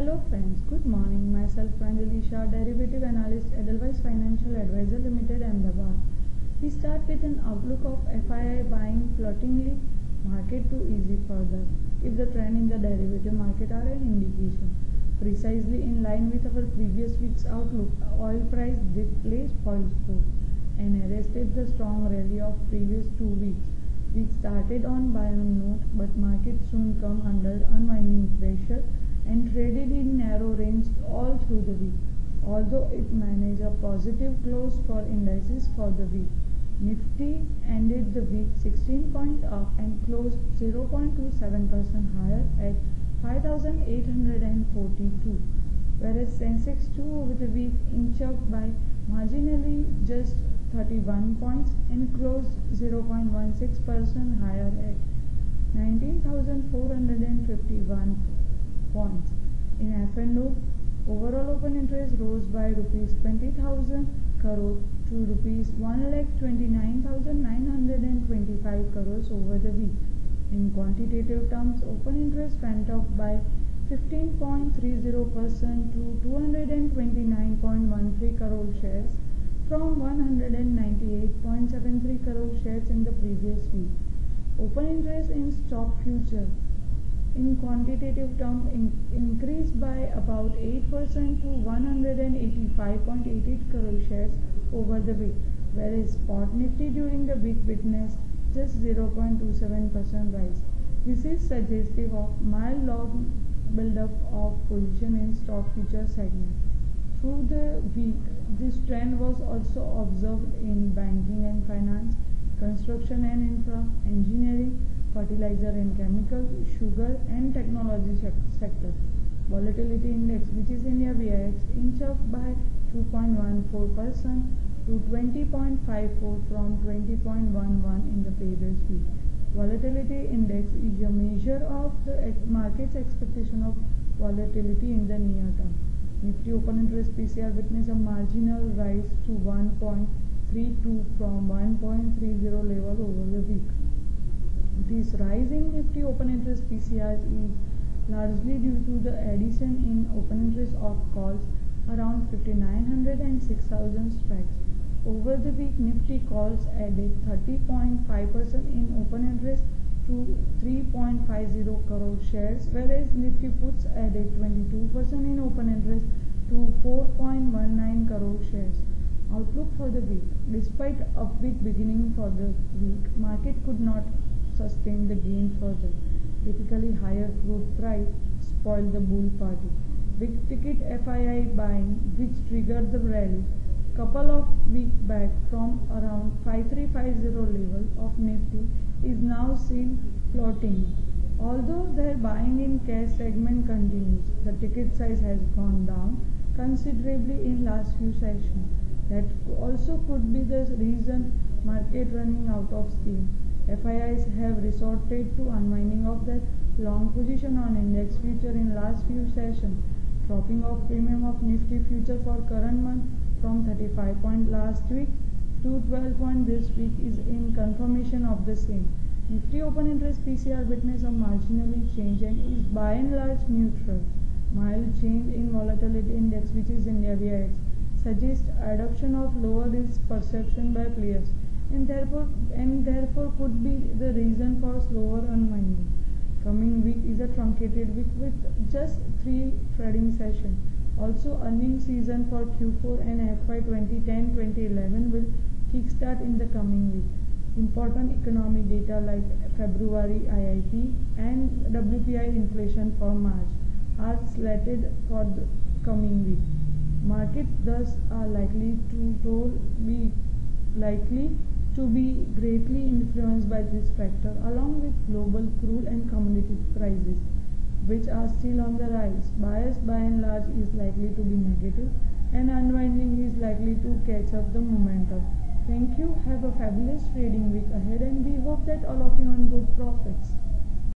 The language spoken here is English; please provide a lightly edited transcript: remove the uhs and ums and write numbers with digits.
Hello friends, good morning. Myself Pranjali, Shah, Derivative Analyst, Edelweiss Financial Advisor Limited, Ahmedabad. We start with an outlook of FII buying floatingly market to easy further if the trend in the derivative market are an indication. Precisely in line with our previous week's outlook, oil price did play spoilsport and arrested the strong rally of previous 2 weeks. We started on buy on note, but market soon come under unwinding pressure and traded in narrow range all through the week, although it managed a positive close for indices for the week. Nifty ended the week 16 point up and closed 0.27% higher at 5,842, whereas Sensex 2 over the week inched up by marginally just 31 points and closed 0.16% higher at 19,451 points. In F&O, overall open interest rose by rupees 20,000 crore to rupees 1,29,925 crores over the week. In quantitative terms, open interest went up by 15.30% to 229.13 crore shares from 198.73 crore shares in the previous week. Open interest in stock future in quantitative terms increased by about 8% to 185.88 crore shares over the week, whereas spot Nifty during the week witnessed just 0.27% rise. This is suggestive of mild long build-up of position in stock future segment. Through the week, this trend was also observed in banking and finance, construction and infra, engineering, fertilizer and chemical, sugar and technology sector. Volatility index, which is India VIX, inched up by 2.14% to 20.54 from 20.11 in the previous week. Volatility index is a measure of the market's expectation of volatility in the near term. Nifty open interest PCR witnessed a marginal rise to 1.32 from 1.30 level over the week. This rise in Nifty open interest PCR is largely due to the addition in open interest of calls around 5,900 and 6,000 strikes. Over the week, Nifty calls added 30.5% in open interest to 3.50 crore shares, whereas Nifty puts added 22% in open interest to 4.19 crore shares. Outlook for the week. Despite upbeat beginning for the week, market could not sustain the gain further. Typically higher crude price spoiled the bull party. Big ticket FII buying, which triggered the rally couple of weeks back from around 5350 level of Nifty, is now seen floating. Although their buying in cash segment continues, the ticket size has gone down considerably in last few sessions. That also could be the reason market running out of steam. FIIs have resorted to unwinding of their long position on index future in last few sessions. Dropping of premium of Nifty future for current month from 35 point last week to 12 point this week is in confirmation of the same. Nifty open interest PCR witnessed a marginally change and is by and large neutral. Mild change in volatility index, which is India VIX, suggests adoption of lower risk perception by players and therefore could be the reason for slower unwinding. Coming week is a truncated week with just 3 trading sessions. Also, earnings season for Q4 and FY 2010-2011 will kickstart in the coming week. Important economic data like February IIP and WPI inflation for March are slated for the coming week. Markets thus are likely to be greatly influenced by this factor, along with global crude and commodity prices, which are still on the rise. Bias by and large is likely to be negative, and unwinding is likely to catch up the momentum. Thank you. Have a fabulous trading week ahead, and we hope that all of you earn good profits.